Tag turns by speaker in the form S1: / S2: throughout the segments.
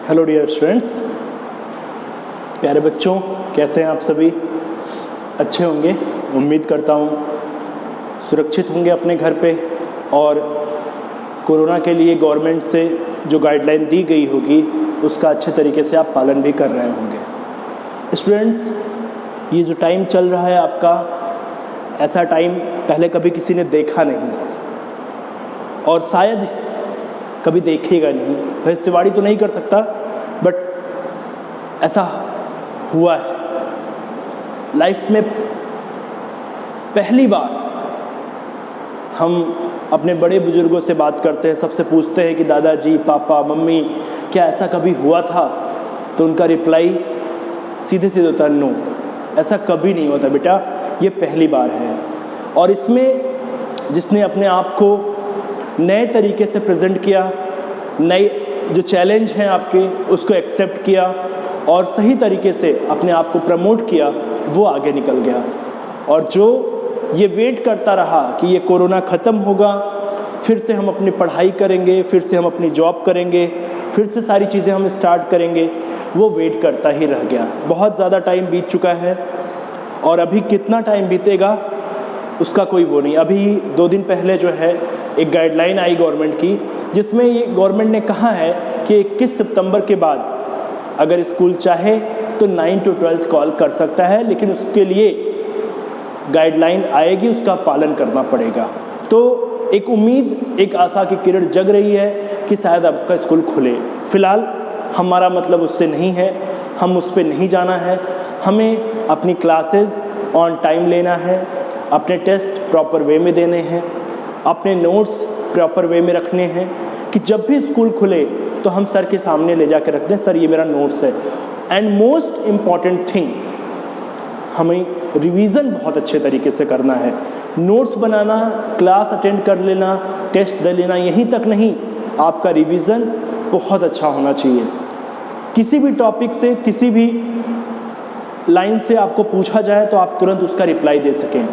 S1: Hello dear students, प्यारे बच्चों, कैसे हैं आप सभी? अच्छे होंगे, उम्मीद करता हूँ। सुरक्षित होंगे अपने घर पे और कोरोना के लिए गवर्नमेंट से जो गाइडलाइन दी गई होगी उसका अच्छे तरीके से आप पालन भी कर रहे होंगे। स्टूडेंट्स, ये जो टाइम चल रहा है आपका, ऐसा टाइम पहले कभी किसी ने देखा नहीं और शायद कभी देखेगा नहीं। भविष्यवाणी तो नहीं कर सकता, बट ऐसा हुआ है। लाइफ में पहली बार हम अपने बड़े बुजुर्गों से बात करते हैं, सबसे पूछते हैं कि दादाजी, पापा, मम्मी, क्या ऐसा कभी हुआ था? तो उनका रिप्लाई सीधे सीधे होता है, नो, ऐसा कभी नहीं होता बेटा, ये पहली बार है। और इसमें जिसने अपने आप को नए तरीके से प्रेजेंट किया, नए जो चैलेंज हैं आपके उसको एक्सेप्ट किया और सही तरीके से अपने आप को प्रमोट किया, वो आगे निकल गया। और जो ये वेट करता रहा कि ये कोरोना ख़त्म होगा, फिर से हम अपनी पढ़ाई करेंगे, फिर से हम अपनी जॉब करेंगे, फिर से सारी चीज़ें हम स्टार्ट करेंगे, वो वेट करता ही रह गया। बहुत ज़्यादा टाइम बीत चुका है और अभी कितना टाइम बीतेगा उसका कोई वो नहीं। अभी 2 दिन पहले जो है एक गाइडलाइन आई गवर्नमेंट की, जिसमें ये गवर्नमेंट ने कहा है कि 21 सितंबर के बाद अगर स्कूल चाहे तो 9 to 12 कॉल कर सकता है, लेकिन उसके लिए गाइडलाइन आएगी, उसका पालन करना पड़ेगा। तो एक उम्मीद, एक आशा की किरण जग रही है कि शायद आपका स्कूल खुले। फिलहाल हमारा मतलब उससे नहीं है, हम उस पर नहीं जाना है। हमें अपनी क्लासेस ऑन टाइम लेना है, अपने टेस्ट प्रॉपर वे में देने हैं, अपने नोट्स प्रॉपर वे में रखने हैं कि जब भी स्कूल खुले तो हम सर के सामने ले जाकर रख दें, सर ये मेरा नोट्स है। एंड मोस्ट इम्पॉर्टेंट थिंग, हमें रिवीजन बहुत अच्छे तरीके से करना है। नोट्स बनाना, क्लास अटेंड कर लेना, टेस्ट दे लेना, यहीं तक नहीं, आपका रिवीजन बहुत अच्छा होना चाहिए। किसी भी टॉपिक से, किसी भी लाइन से आपको पूछा जाए तो आप तुरंत उसका रिप्लाई दे सकें।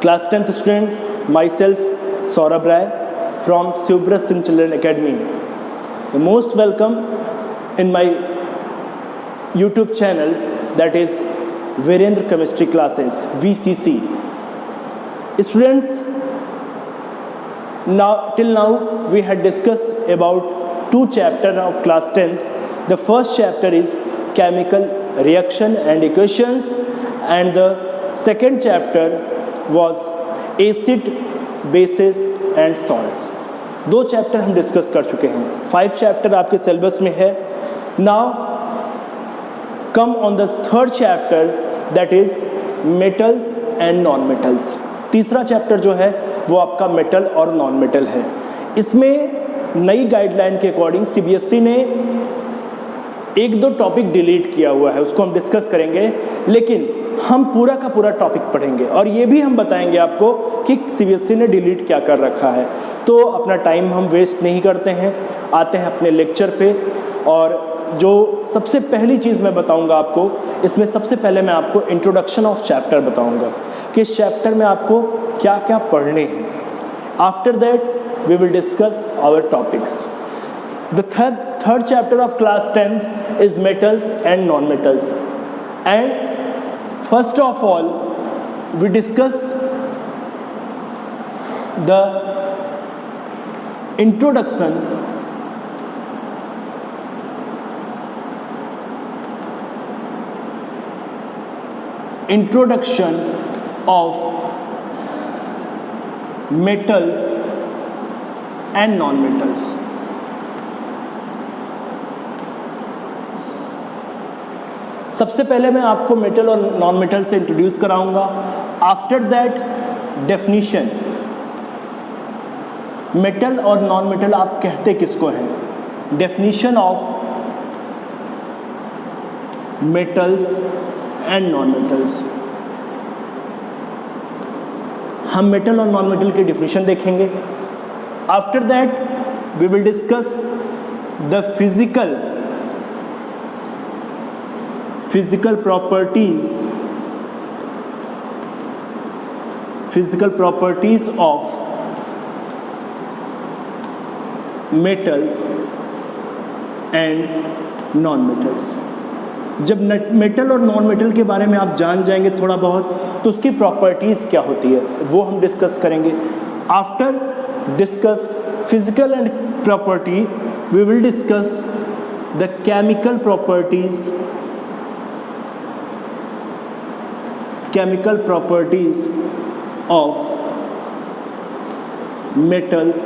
S1: Class 10th student, myself Saurabh Rai from Shivbrat Singh children academy, most welcome in my YouTube channel, that is Virendra Chemistry Classes, VCC. Students, till now we had discussed about 2 chapters of class 10th. The first chapter is chemical reaction and equations, and the second chapter was acid, bases and salts. 2 chapter हम discuss कर चुके हैं। 5 chapter आपके syllabus में है। Now come on the third chapter, that is metals and non metals. तीसरा chapter जो है वो आपका मेटल और नॉन मेटल है। इसमें नई गाइडलाइन के अकॉर्डिंग CBSE ने 1-2 टॉपिक डिलीट किया हुआ है, उसको हम डिस्कस करेंगे, लेकिन हम पूरा का पूरा टॉपिक पढ़ेंगे और ये भी हम बताएंगे आपको कि CBSE ने डिलीट क्या कर रखा है। तो अपना टाइम हम वेस्ट नहीं करते हैं, आते हैं अपने लेक्चर पे। और जो सबसे पहली चीज़ मैं बताऊंगा आपको, इसमें सबसे पहले मैं आपको इंट्रोडक्शन ऑफ चैप्टर बताऊंगा कि इस चैप्टर में आपको क्या क्या पढ़ने हैं। After that we will discuss our topics. The third chapter of class 10th is metals and non-metals. And first of all, we discuss the introduction of metals and non-metals. सबसे पहले मैं आपको मेटल और नॉन मेटल से introduce कराऊंगा। After that definition, metal और non metal आप कहते किसको हैं, definition of metals and non metals. हम मेटल और नॉन मेटल की डेफिनेशन देखेंगे। After that we will discuss the physical properties of metals and non metals. जब मेटल और नॉन मेटल के बारे में आप जान जाएंगे थोड़ा बहुत तो उसकी प्रॉपर्टीज़ क्या होती है वो हम डिस्कस करेंगे। After discuss physical and property we will discuss the chemical properties of metals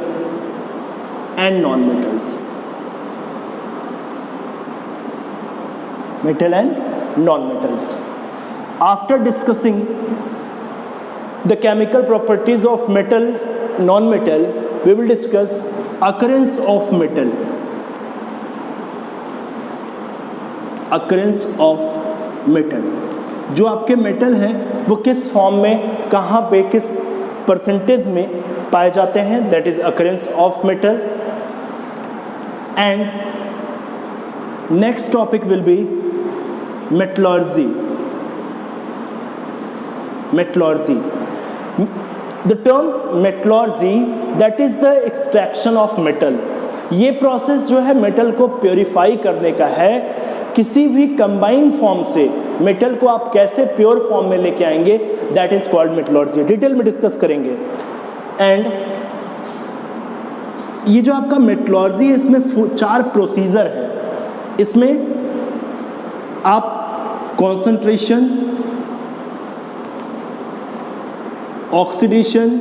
S1: and non-metals, metal and non-metals. After discussing the chemical properties of metal, non-metal, we will discuss occurrence of metal, occurrence of metal. जो आपके metal हैं वो किस form में, कहाँ पे, किस percentage में पाए जाते हैं, that is occurrence of metal. And next topic will be metallurgy. Metallurgy, the term metallurgy that is the extraction of metal. ये प्रोसेस जो है मेटल को प्योरीफाई करने का है। किसी भी कंबाइंड फॉर्म से मेटल को आप कैसे प्योर फॉर्म में लेके आएंगे, that is called metallurgy. Detail में डिस्कस करेंगे। एंड ये जो आपका मेटलर्जी है इसमें 4 प्रोसीजर है। इसमें आप concentration, oxidation,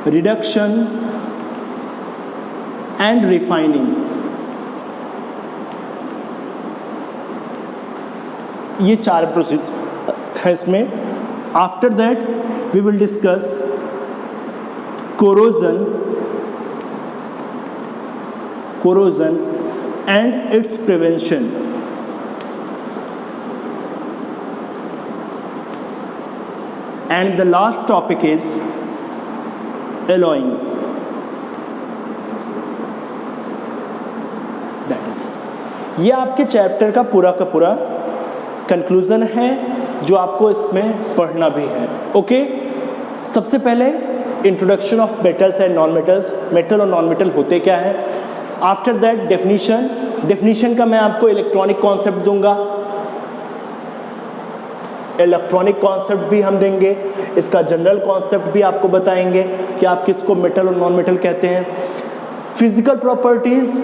S1: reduction and refining, ये 4 प्रोसेस है इसमें। After that we will discuss corrosion and its prevention, and the last topic is alloying. That is, ये आपके चैप्टर का पूरा कंक्लूजन है जो आपको इसमें पढ़ना भी है। ओके, सबसे पहले introduction of metals and non metals. Metal और नॉन मेटल होते क्या है। आफ्टर दैट डेफिनेशन का मैं आपको इलेक्ट्रॉनिक कॉन्सेप्ट दूंगा, इलेक्ट्रॉनिक कॉन्सेप्ट भी हम देंगे, इसका जनरल कॉन्सेप्ट भी आपको बताएंगे कि आप किसको मेटल और नॉन मेटल कहते हैं। Physical properties,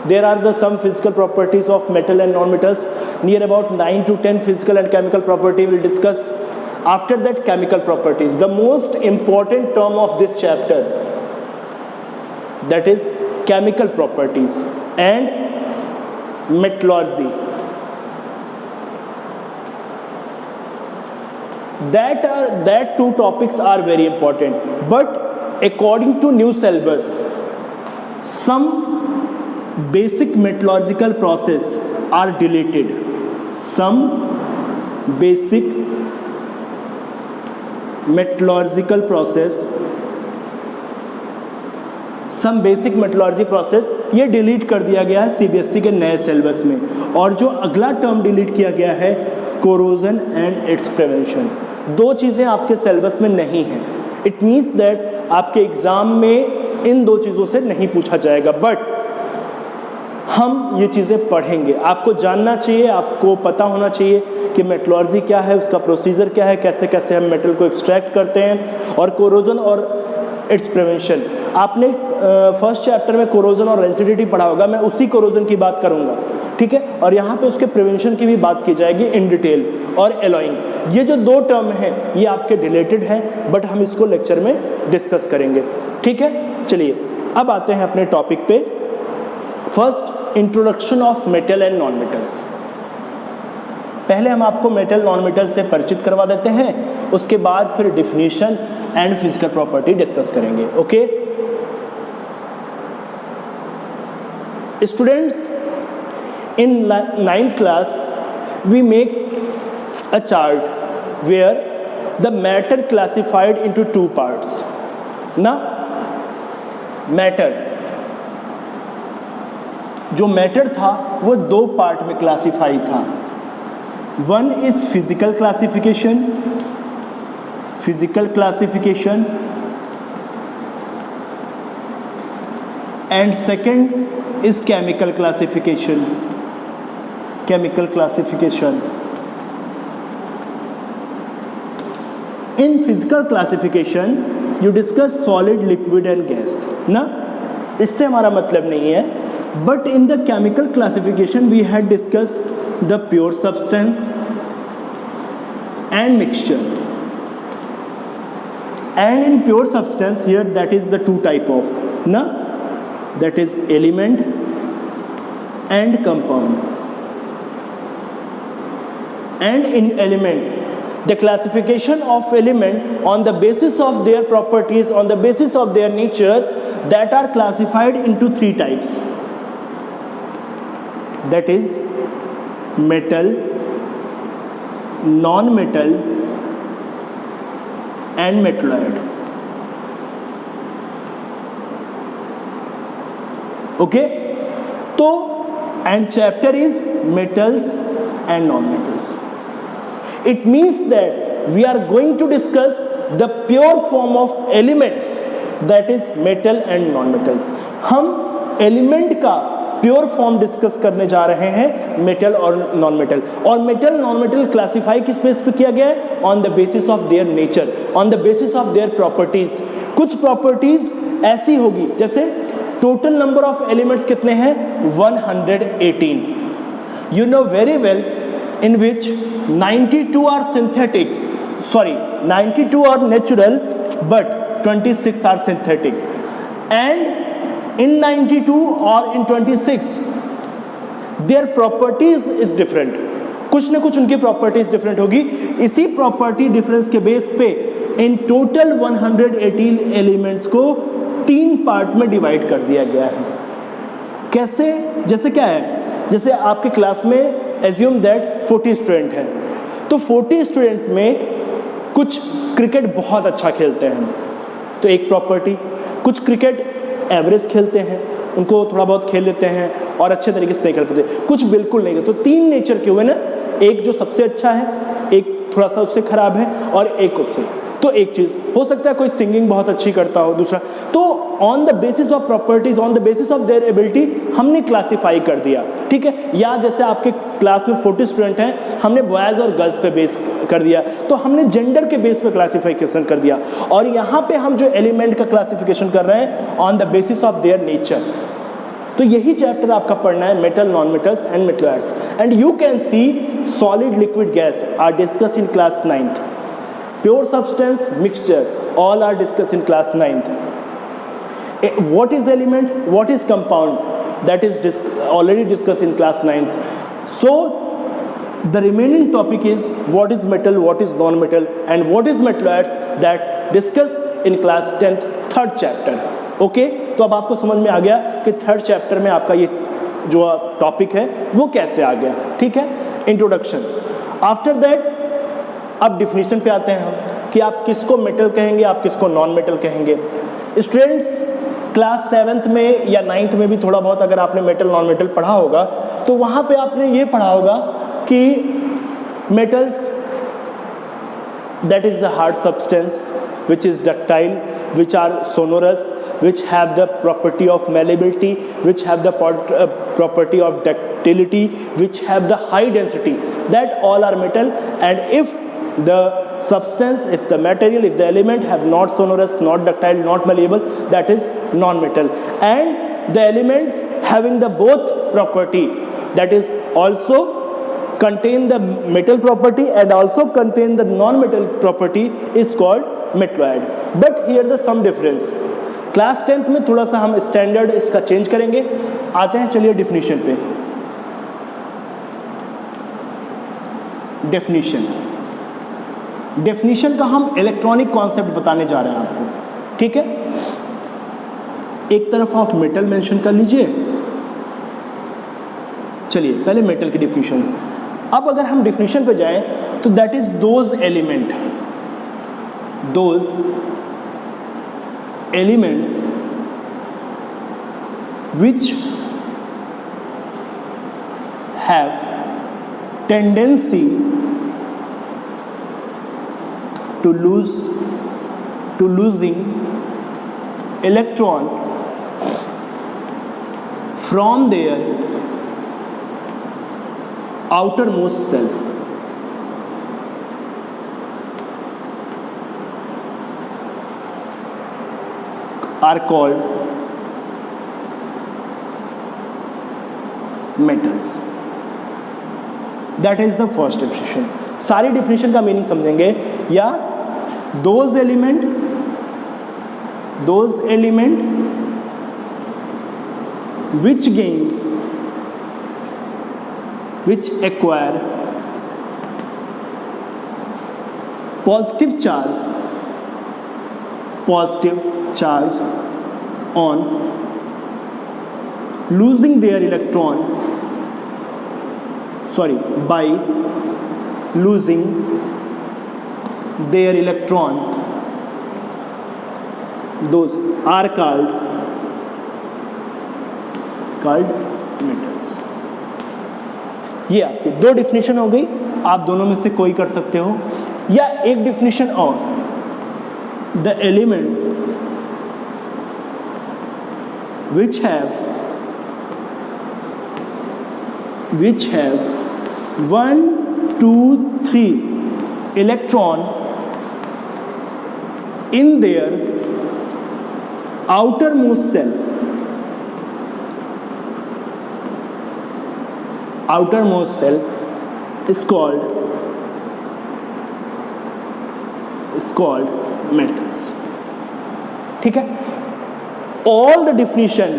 S1: there are the some physical properties of metal and non-metals, near about 9 to 10 physical and chemical property we'll discuss. After that, chemical properties, the most important term of this chapter, that is chemical properties and metallurgy. That 2 topics are very important, but according to new syllabus, some basic metallurgical process are deleted. Some basic metallurgical process ये delete कर दिया गया है CBSE के नए syllabus में। और जो अगला टर्म डिलीट किया गया है corrosion and its prevention। 2 चीज़ें आपके सिलेबस में नहीं हैं। इट मीन्स दैट आपके एग्जाम में इन 2 चीज़ों से नहीं पूछा जाएगा, बट हम ये चीज़ें पढ़ेंगे। आपको जानना चाहिए, आपको पता होना चाहिए कि मेटलर्जी क्या है, उसका प्रोसीजर क्या है, कैसे कैसे हम मेटल को एक्सट्रैक्ट करते हैं, और कोरोजन और इट्स प्रिवेंशन। आपने फर्स्ट चैप्टर में कोरोजन और रेसिडिटी पढ़ा होगा, मैं उसी कोरोजन की बात करूंगा, ठीक है। और यहाँ पे उसके प्रिवेंशन की भी बात की जाएगी इन डिटेल। और एलॉइंग, ये जो 2 टर्म हैं ये आपके रिलेटेड हैं, बट हम इसको लेक्चर में डिस्कस करेंगे, ठीक है। चलिए अब आते हैं अपने टॉपिक पे। First, introduction of metal and non metals. पहले हम आपको मेटल नॉन मेटल से परिचित करवा देते हैं, उसके बाद फिर definition and physical property discuss करेंगे। Okay students, in 9th class we make a chart where the matter classified into 2 parts ना। मैटर, जो मैटर था वो 2 पार्ट में क्लासिफाई था। One is physical classification and second is chemical classification. Chemical classification. In physical classification you discuss solid, liquid and gas ना, इससे हमारा मतलब नहीं है. But in the chemical classification we had discussed the pure substance and mixture. And in pure substance here, that is the two type of na, that is element and compound. And in element, the classification of element on the basis of their properties, on the basis of their nature, that are classified into three types. That is metal, non-metal and metalloid. Okay, तो and chapter is metals and non-metals. It means that we are going to discuss the pure form of elements, that is metal and non-metals. हम element का pure form discuss करने जा रहे हैं, metal और non metal. और metal non metal classify किस base पे किया गया है? On the basis of their nature, on the basis of their properties. कुछ प्रॉपर्टीज ऐसी होगी, जैसे टोटल नंबर ऑफ एलिमेंट्स कितने हैं? 118. You know very well in which 92 are synthetic, sorry 92 are natural but 26 are synthetic. And in 92 or in 26 their properties is different. कुछ ना कुछ उनकी प्रॉपर्टीज डिफरेंट होगी. इसी प्रॉपर्टी डिफरेंस के बेस पे इन टोटल 118 एलिमेंट्स को 3 पार्ट में डिवाइड कर दिया गया है. कैसे? जैसे क्या है, जैसे आपके क्लास में एज्यूम दैट 40 स्टूडेंट हैं, तो 40 स्टूडेंट में कुछ क्रिकेट बहुत अच्छा खेलते हैं, तो एक प्रॉपर्टी. कुछ क्रिकेट एवरेज खेलते हैं, उनको थोड़ा बहुत खेल लेते हैं और अच्छे तरीके से नहीं खेल पाते. कुछ बिल्कुल नहीं. तो 3 नेचर के हुए ना, एक जो सबसे अच्छा है, एक थोड़ा सा उससे खराब है और एक उससे. तो एक चीज हो सकता है कोई सिंगिंग बहुत अच्छी करता हो, दूसरा. तो on the basis of properties, on the basis of their ability हमने क्लासिफाई कर दिया. ठीक है. या जैसे आपके क्लास में 40 स्टूडेंट हैं, हमने बॉयज और गर्ल्स पे बेस कर दिया, तो हमने जेंडर के बेस पे क्लासिफिकेशन कर दिया. और यहाँ पे हम जो एलिमेंट का क्लासिफिकेशन कर रहे हैं on the basis of their nature. तो यही चैप्टर आपका पढ़ना है, metal, non metals and metalloids. And you can see solid, liquid, gas are discuss in class 9th. Pure substance, mixture, all are discussed in class 9th. What is element? What is compound? That is already discussed in class 9th. So the remaining topic is what is metal, what is non-metal, and what is metalloids, that discussed in class 10th, 3rd chapter. Okay? तो अब आपको समझ में आ गया कि 3rd chapter में आपका ये जो टॉपिक है वो कैसे आ गया. ठीक है. इंट्रोडक्शन. आफ्टर दैट अब डिफिनीशन पे आते हैं हम कि आप किसको मेटल कहेंगे, आप किसको नॉन मेटल कहेंगे. स्टूडेंट्स, क्लास 7th में या 9th में भी थोड़ा बहुत अगर आपने मेटल नॉन मेटल पढ़ा होगा, तो वहाँ पे आपने ये पढ़ा होगा कि metals, that is the hard substance which is ductile, which are sonorous, which have the property of malleability, which have the property of ductility, which have the high density, that all are metal. And if the substance, if the material, if the element have not sonorous, not ductile, not malleable, that is non-metal. And the elements having the both property, that is also contain the metal property and also contain the non-metal property, is called metalloid. But here the some difference. Class 10th में थोड़ा सा हम standard इसका change करेंगे. आते हैं चलिए definition पे. डेफिनीशन का हम इलेक्ट्रॉनिक कॉन्सेप्ट बताने जा रहे हैं आपको. ठीक है. एक तरफ आप मेटल मेंशन कर लीजिए. चलिए पहले मेटल की डिफिनीशन. अब अगर हम डिफिनीशन पे जाएं तो that is those element, those elements which have tendency to losing electron from their outermost cell. Are called metals. That is the first definition. सारी definition का meaning समझेंगे. या those element which acquire positive charge on losing their electron, by losing their electron, those are called metals. ये आपकी दो definition हो गई. आप दोनों में से कोई कर सकते हो. या एक डिफिनेशन और, the elements which have 1, 2, 3 electron in their outermost cell. Outermost cell is called metals. ठीक है. All the definition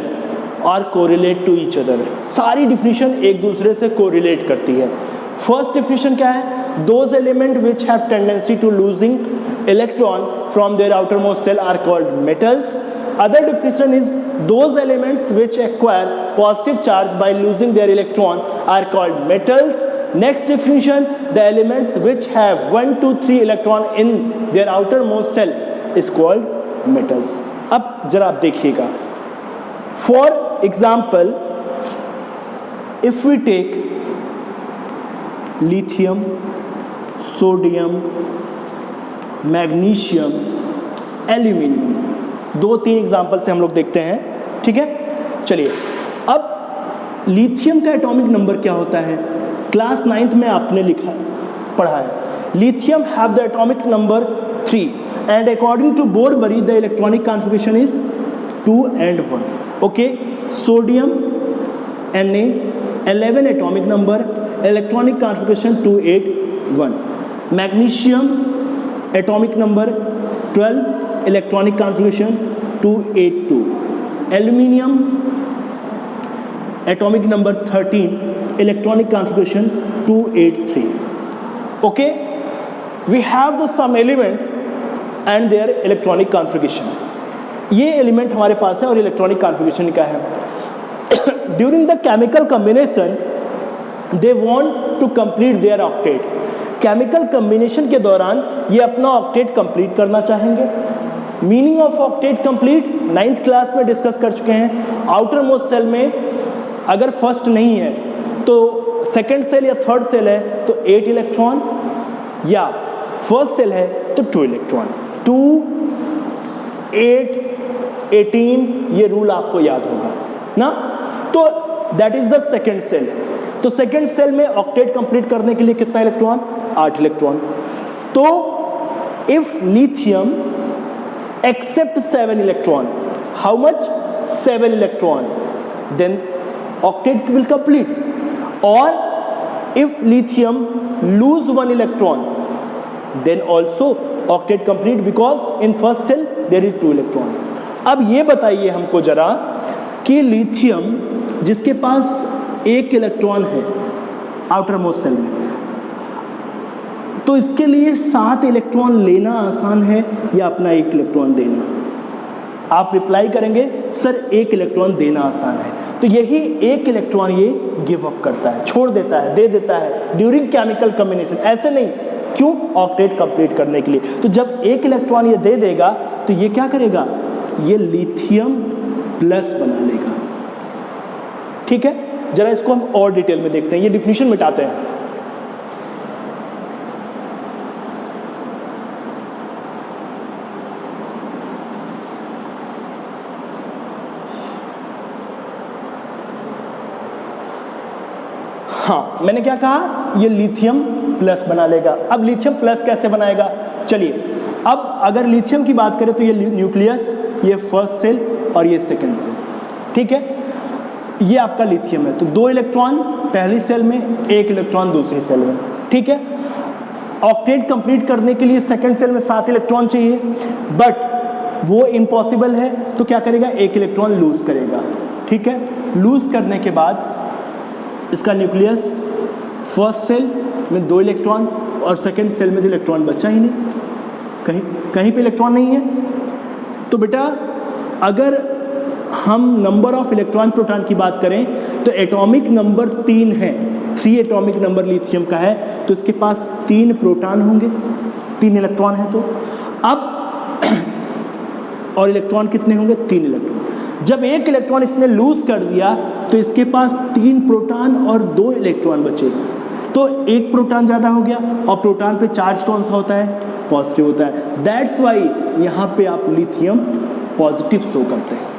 S1: are correlate to each other. सारी definition एक दूसरे से correlate करती है. First definition क्या है? Those elements which have tendency to losing electron from their outermost cell are called metals. Other definition is those elements which acquire positive charge by losing their electron are called metals. Next definition, the elements which have 1, 2, 3 electron in their outermost cell is called metals. अब जरा आप देखिएगा. For example, if we take lithium, sodium, magnesium, aluminium, 2-3 example से हम लोग देखते हैं. ठीक है, चलिए. अब लिथियम का एटॉमिक नंबर क्या होता है? क्लास 9th में आपने पढ़ा है. Lithium have the atomic number 3 and according to Bohr-Buri the electronic configuration is 2 and 1. Okay, sodium Na 11 atomic number, electronic configuration 281. Magnesium atomic number 12, electronic configuration 282. Aluminium atomic number 13, electronic configuration 283. Okay, we have the some element and their electronic configuration. ये element हमारे पास है और electronic configuration क्या है. During the chemical combination they want to complete their octet. Chemical combination के दौरान ये अपना ऑक्टेट कंप्लीट करना चाहेंगे. Meaning of octet complete 9th class में डिस्कस कर चुके हैं. आउटर मोस्ट सेल में अगर फर्स्ट नहीं है तो सेकेंड सेल या थर्ड सेल है तो 8 इलेक्ट्रॉन, या फर्स्ट सेल है तो 2 इलेक्ट्रॉन. 2, 8, 18 ये रूल आपको याद होगा ना. तो that is the second shell. तो सेकेंड सेल में ऑक्टेट कंप्लीट करने के लिए कितना इलेक्ट्रॉन? 8 इलेक्ट्रॉन. तो if lithium accept 7 electron, how much? 7 electron, then octet will complete. और if lithium lose 1 electron, then also octet complete because in first cell there is 2 electron. अब ये बताइए हमको जरा कि लिथियम जिसके पास 1 इलेक्ट्रॉन है आउटर मोस्ट सेल में, तो इसके लिए 7 इलेक्ट्रॉन लेना आसान है या अपना 1 इलेक्ट्रॉन देना? आप रिप्लाई करेंगे सर 1 इलेक्ट्रॉन देना आसान है. तो यही 1 इलेक्ट्रॉन ये गिव अप करता है, छोड़ देता है, दे देता है ड्यूरिंग केमिकल कॉम्बिनेशन. ऐसे नहीं, क्यों? ऑक्टेट कंप्लीट करने के लिए. तो जब 1 इलेक्ट्रॉन ये दे देगा तो ये क्या करेगा? ये लिथियम प्लस बना लेगा. ठीक है, जरा इसको हम और डिटेल में देखते हैं. ये डिफिनेशन मिटाते हैं. हाँ, मैंने क्या कहा, ये लिथियम प्लस बना लेगा। अब लिथियम प्लस कैसे बनाएगा, चलिए अब अगर लिथियम की बात करें तो ये न्यूक्लियस, ये फर्स्ट सेल और ये सेकंड सेल, ठीक है, ये आपका लिथियम है। तो 2 इलेक्ट्रॉन पहली सेल में, 1 इलेक्ट्रॉन दूसरी सेल में, ठीक है। ऑक्टेट कंप्लीट करने के लिए सेकंड सेल में 7 इलेक्ट्रॉन चाहिए, बट वो इम्पॉसिबल है, तो क्या करेगा, 1 इलेक्ट्रॉन लूज करेगा, ठीक है। लूज करने के बाद इसका न्यूक्लियस फर्स्ट सेल में 2 इलेक्ट्रॉन और सेकंड सेल में तो इलेक्ट्रॉन बचा ही नहीं, कहीं पे इलेक्ट्रॉन नहीं है। तो बेटा अगर हम नंबर ऑफ इलेक्ट्रॉन प्रोटॉन की बात करें तो एटॉमिक नंबर 3 है, 3 एटॉमिक नंबर लिथियम का है, तो इसके पास 3 प्रोटॉन होंगे, 3 इलेक्ट्रॉन है। तो अब और इलेक्ट्रॉन कितने होंगे, 3 इलेक्ट्रॉन। जब 1 इलेक्ट्रॉन इसने लूज कर दिया तो इसके पास 3 प्रोटॉन और 2 इलेक्ट्रॉन बचे, तो 1 प्रोटॉन ज़्यादा हो गया। और प्रोटॉन पे चार्ज कौन सा होता है, पॉजिटिव होता है। दैट्स वाई यहाँ पे आप लिथियम पॉजिटिव शो करते हैं।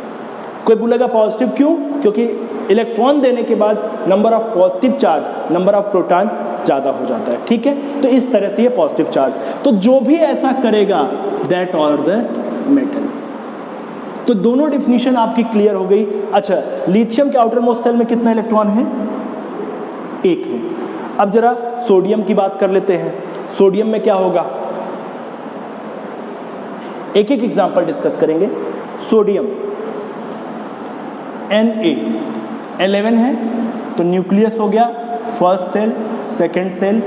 S1: कोई बोलेगा पॉजिटिव क्यों, क्योंकि इलेक्ट्रॉन देने के बाद number of positive charge, number of proton ज़्यादा हो जाता है, ठीक है। तो इस तरह से ये पॉजिटिव चार्ज, तो जो भी ऐसा करेगा दैट ऑर द मेटल। तो दोनों डिफिनीशन आपकी क्लियर हो गई। अच्छा, लिथियम के आउटर मोस्ट सेल में कितना इलेक्ट्रॉन है, 1 है। अब जरा सोडियम की बात कर लेते हैं। सोडियम में क्या होगा, एक एक एग्जांपल डिस्कस करेंगे। सोडियम Na11 है, तो न्यूक्लियस हो गया फर्स्ट सेल, सेकंड सेल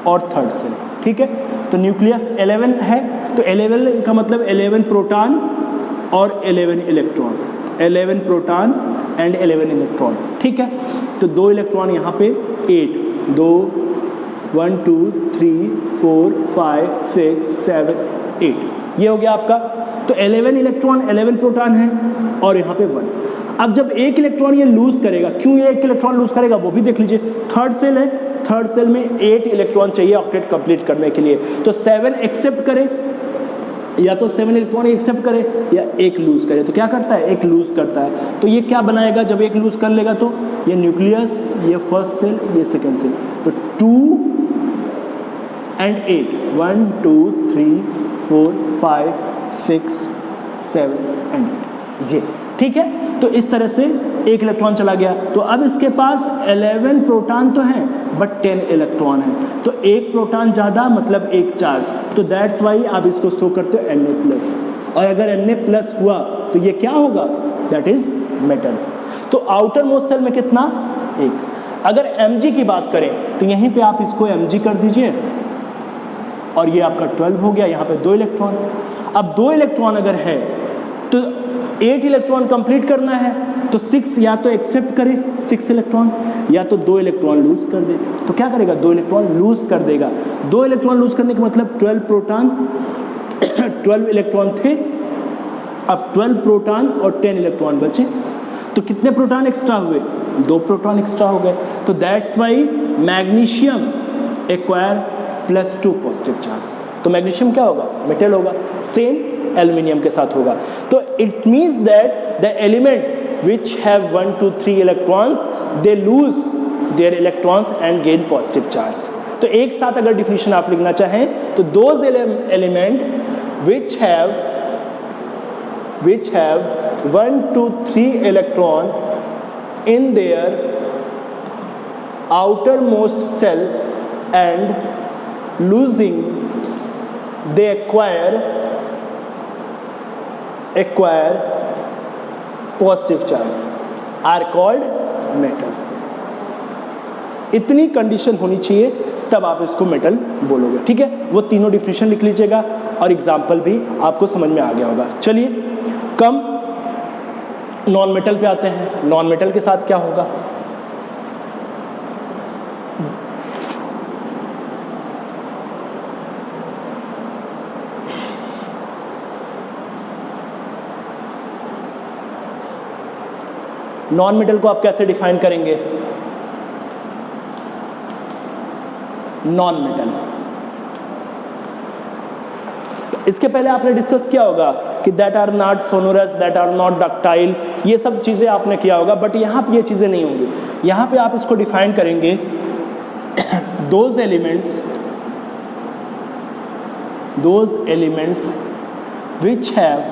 S1: और थर्ड सेल, ठीक है। तो न्यूक्लियस 11 है, तो 11 का मतलब 11 प्रोटॉन और 11 इलेक्ट्रॉन, 11 प्रोटॉन एंड 11 इलेक्ट्रॉन, ठीक है। तो 2 इलेक्ट्रॉन यहाँ पे 8, 2 1 2 3 4 5 6 7 8, ये हो गया आपका। तो 11 इलेक्ट्रॉन 11 प्रोटॉन है और यहाँ पे 1। अब जब 1 इलेक्ट्रॉन ये लूज करेगा, क्यों ये 1 इलेक्ट्रॉन लूज करेगा वो भी देख लीजिए। थर्ड सेल है, थर्ड सेल में 8 इलेक्ट्रॉन चाहिए ऑक्टेट कंप्लीट करने के लिए, तो 7 एक्सेप्ट करे, या तो 7 इलेक्ट्रॉन एक्सेप्ट करे या 1 लूज करे। तो क्या करता है, 1 लूज करता है। तो ये क्या बनाएगा, जब 1 लूज कर लेगा तो ये न्यूक्लियस, ये फर्स्ट सेल, ये सेकंड सेल, तो 2 and 8, 1 2 3 4 5 6 7 and 8, ये ठीक है। तो इस तरह से 1 इलेक्ट्रॉन चला गया। तो अब इसके पास 11 प्रोटॉन तो हैं बट 10 इलेक्ट्रॉन है, तो 1 प्रोटॉन ज़्यादा मतलब 1 चार्ज, तो दैट्स वाई आप इसको शो करते हो Na+। और अगर Na+ हुआ तो ये क्या होगा, दैट इज मेटल। तो आउटर मोस्ट सेल में कितना, 1। अगर Mg की बात करें तो यहीं पे आप इसको Mg कर दीजिए और ये आपका 12 हो गया, यहाँ पे 2 इलेक्ट्रॉन। अब 2 इलेक्ट्रॉन अगर है तो 8 इलेक्ट्रॉन कंप्लीट करना है, तो 6 या तो एक्सेप्ट करे 6 इलेक्ट्रॉन, या तो 2 इलेक्ट्रॉन लूज कर दे। तो क्या करेगा, 2 इलेक्ट्रॉन लूज कर देगा। 2 इलेक्ट्रॉन लूज करने का मतलब 12 प्रोटॉन 12 इलेक्ट्रॉन थे, अब 12 प्रोटॉन और 10 इलेक्ट्रॉन बचे, तो कितने प्रोटॉन एक्स्ट्रा हुए, 2 प्रोटॉन एक्स्ट्रा हो गए। तो that's why magnesium acquire +2 positive charge. तो मैग्नीशियम क्या होगा, मेटल होगा। सेम एल्यूमिनियम के साथ होगा। तो it means that the element which have 1 2 3 electrons they lose their electrons and gain positive charge. तो एक साथ अगर डिफिनेशन आप लिखना चाहें तो those element which have 1 2 3 electron in their outermost cell and losing they acquire positive charge are called metal। इतनी condition होनी चाहिए तब आप इसको मेटल बोलोगे, ठीक है। वो तीनों डिफिनेशन लिख लीजिएगा और एग्जाम्पल भी आपको समझ में आ गया होगा। चलिए कम नॉन मेटल पे आते हैं। नॉन मेटल के साथ क्या होगा, नॉन मेटल को आप कैसे डिफाइन करेंगे, नॉन मेटल। इसके पहले आपने डिस्कस किया होगा कि that are not sonorous, that are not ductile, ये सब चीज़ें आपने किया होगा, बट यहाँ पे ये चीज़ें नहीं होंगी। यहाँ पे आप इसको डिफाइन करेंगे those elements which have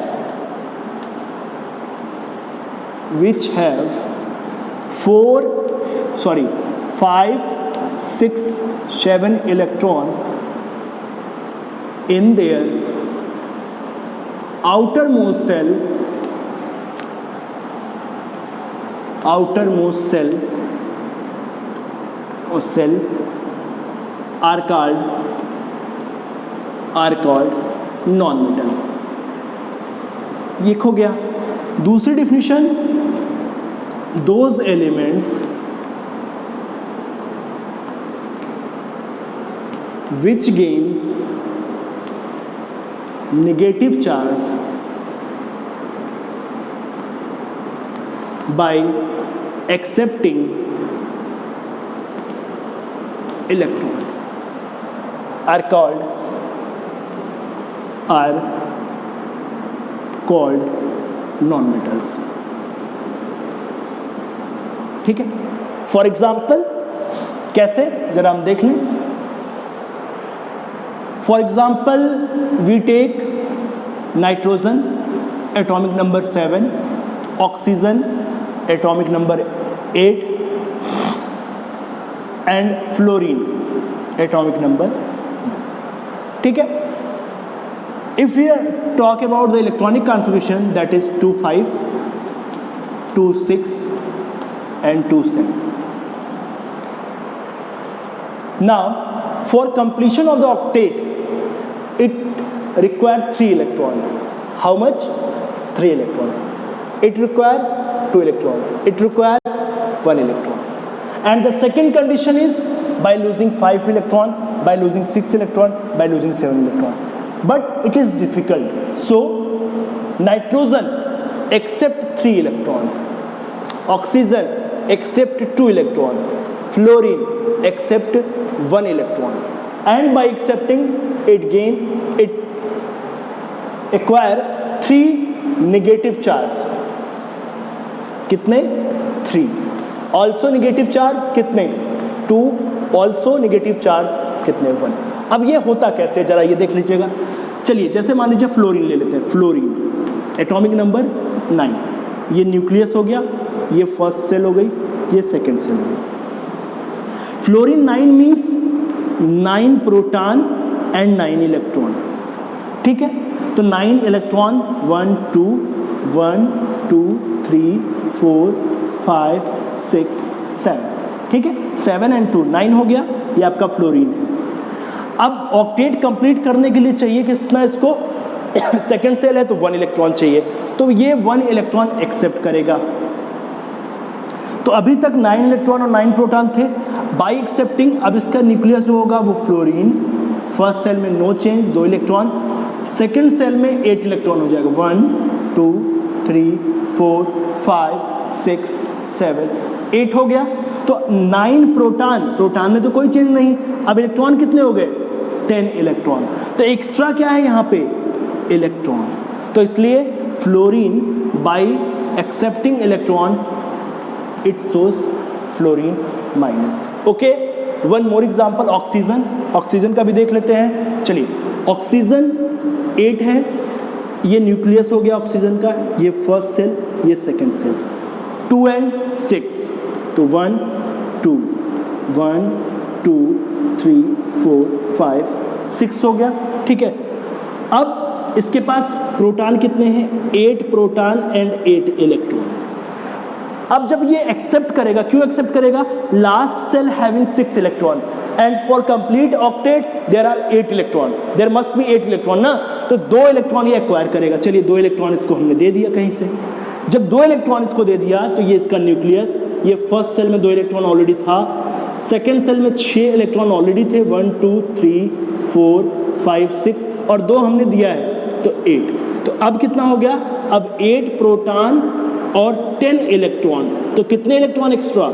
S1: 5, 6, 7 electron in their outermost cell are called non-metal। ये हो गया। दूसरी definition, those elements which gain negative charge by accepting electron are called non-metals। ठीक है, फॉर एग्जाम्पल कैसे, जरा हम देख लें। For example we take nitrogen atomic number 7, oxygen atomic number 8 and fluorine atomic number. ठीक है, if we talk about the electronic configuration, that is 2,5, 2,6 and 2,7. Now for completion of the octet it requires 3 electron. How much? 3 electron. It requires 2 electron. It requires 1 electron. And the second condition is by losing 5 electron, by losing 6 electron, by losing 7 electron. But it is difficult. So nitrogen accept 3 electron, oxygen accept 2 electron, fluorine accept 1 electron, and by accepting it acquire 3 negative charge। कितने? 3। also negative charge कितने? 2। also negative charge कितने? 1। अब ये होता कैसे, जरा ये देख लीजिएगा। चलिए जैसे मान लीजिए फ्लोरीन ले लेते हैं। फ्लोरीन एटॉमिक नंबर 9, ये न्यूक्लियस हो गया, ये फर्स्ट सेल हो गई, ये सेकंड सेल हो गई। Fluorine 9 means 9 proton and 9 electron. ठीक है, तो 9 इलेक्ट्रॉन 1 2 3 4 5 6 7। ठीक है, 7 and 2 9 हो गया, ये आपका फ्लोरीन है। अब ऑक्टेट कंप्लीट करने के लिए चाहिए कितना इसको? सेकेंड सेल है तो 1 इलेक्ट्रॉन चाहिए, तो ये 1 इलेक्ट्रॉन एक्सेप्ट करेगा। तो अभी तक 9 इलेक्ट्रॉन और 9 प्रोटॉन थे। बाई एक्सेप्टिंग अब इसका न्यूक्लियस जो होगा वो फ्लोरीन, फर्स्ट सेल में no change 2 electron, second shell में 8 इलेक्ट्रॉन हो जाएगा 1 2 3 4 5 6 7 8 हो गया। तो 9 प्रोटॉन में तो कोई चेंज नहीं। अब इलेक्ट्रॉन कितने हो गए? 10 इलेक्ट्रॉन। तो एक्स्ट्रा क्या है यहाँ पे? इलेक्ट्रॉन। तो इसलिए fluorine by accepting electron it shows fluorine minus. Okay, one more example, oxygen का भी देख लेते हैं। चलिए, ऑक्सीजन 8 है, ये न्यूक्लियस हो गया ऑक्सीजन का, ये फर्स्ट सेल, ये सेकेंड सेल। 2 and 6, तो 1 2 3 4 5 6 हो गया। ठीक है, अब इसके पास प्रोटॉन कितने हैं? 8 प्रोटॉन एंड 8 इलेक्ट्रॉन। अब जब ये एक्सेप्ट करेगा, क्यों एक्सेप्ट करेगा? Last shell having 6 electron and for complete octet there are 8 electron, there must be 8 electron ना, तो 2 इलेक्ट्रॉन ये एक्वायर करेगा। चलिए 2 इलेक्ट्रॉन इसको हमने दे दिया कहीं से। जब 2 इलेक्ट्रॉन इसको दे दिया तो ये इसका न्यूक्लियस, ये फर्स्ट सेल में 2 इलेक्ट्रॉन ऑलरेडी था, सेकेंड सेल में 6 इलेक्ट्रॉन ऑलरेडी थे, 1 2 3 4 5 6 और 2 हमने दिया है तो 8। तो अब कितना हो गया? अब 8 प्रोटॉन और 10 इलेक्ट्रॉन, तो कितने electron extra?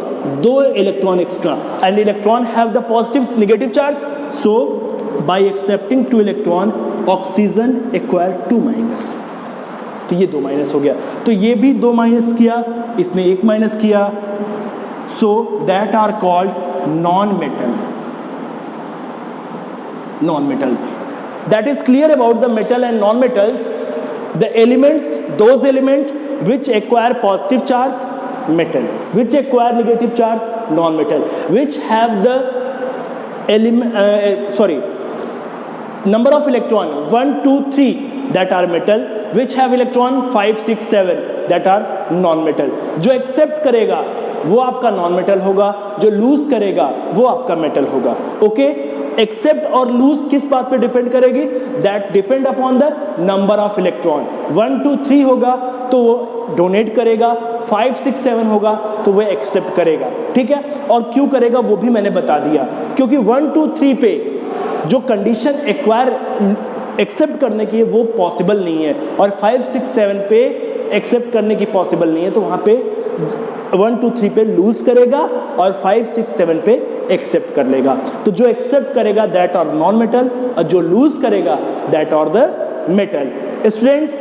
S1: 2 electron extra. And electron have the positive negative charge, so bye accepting 2 electron oxygen acquire 2 minus. तो ये 2 माइनस हो गया, तो ये भी 2 माइनस किया, इसने 1 माइनस किया, so that are called non metal. Non-metal. That is clear about the metal and non-metals. The elements, those elements which acquire positive charge, metal. Which acquire negative charge, non-metal. Which have the number of electron 1, 2, 3 that are metal. Which have electron 5, 6, 7 that are non-metal. जो accept करेगा वो आपका non-metal होगा, जो lose करेगा वो आपका metal होगा. ओके, एक्सेप्ट और लूज किस बात पे डिपेंड करेगी? That depend upon the number of electron. 1, 2, 3 होगा तो वो डोनेट करेगा, 5, 6, 7 होगा तो वो एक्सेप्ट करेगा. ठीक है, और क्यों करेगा वो भी मैंने बता दिया, क्योंकि 1, 2, 3 पे जो कंडीशन एक्सेप्ट करने की है वो पॉसिबल नहीं है, और 5, 6, 7 पे एक्सेप्ट करने की पॉसिबल नहीं है, तो वहां पे 1, 2, 3 पे लूज करेगा और 5, 6, 7 पे एक्सेप्ट कर लेगा. तो जो एक्सेप्ट करेगा दैट आर नॉन मेटल, और जो लूज करेगा that are the metal. Students,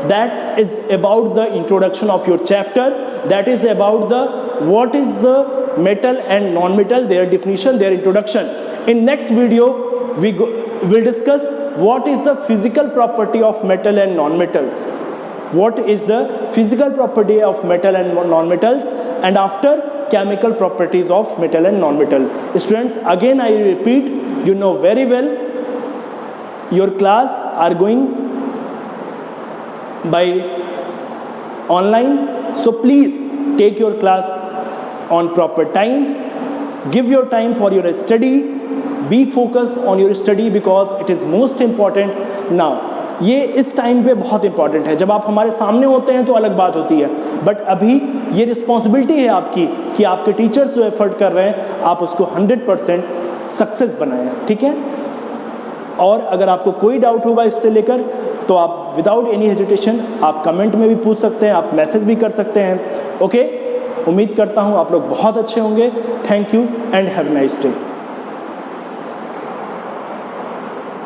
S1: that is about the introduction of your chapter. That is about the what is the metal and non-metal, their definition, their introduction. In next video we will discuss what is the physical property of metal and non-metals. What is the physical property of metal and non-metals, and after chemical properties of metal and non-metal. Students, again I repeat, you know very well your class are going by online, so please take your class on proper time. Give your time for your study. Be focused on your study because it is most important now. ये इस time पे बहुत important है. जब आप हमारे सामने होते हैं तो अलग बात होती है, बट अभी ये रिस्पॉन्सिबिलिटी है आपकी कि आपके टीचर्स जो एफर्ट कर रहे हैं आप उसको 100% सक्सेस बनाएं. ठीक है, और अगर आपको कोई डाउट होगा इससे लेकर तो आप विदाउट एनी हेजिटेशन आप कमेंट में भी पूछ सकते हैं, आप मैसेज भी कर सकते हैं. ओके, उम्मीद करता हूँ आप लोग बहुत अच्छे होंगे. Thank you and have a nice day.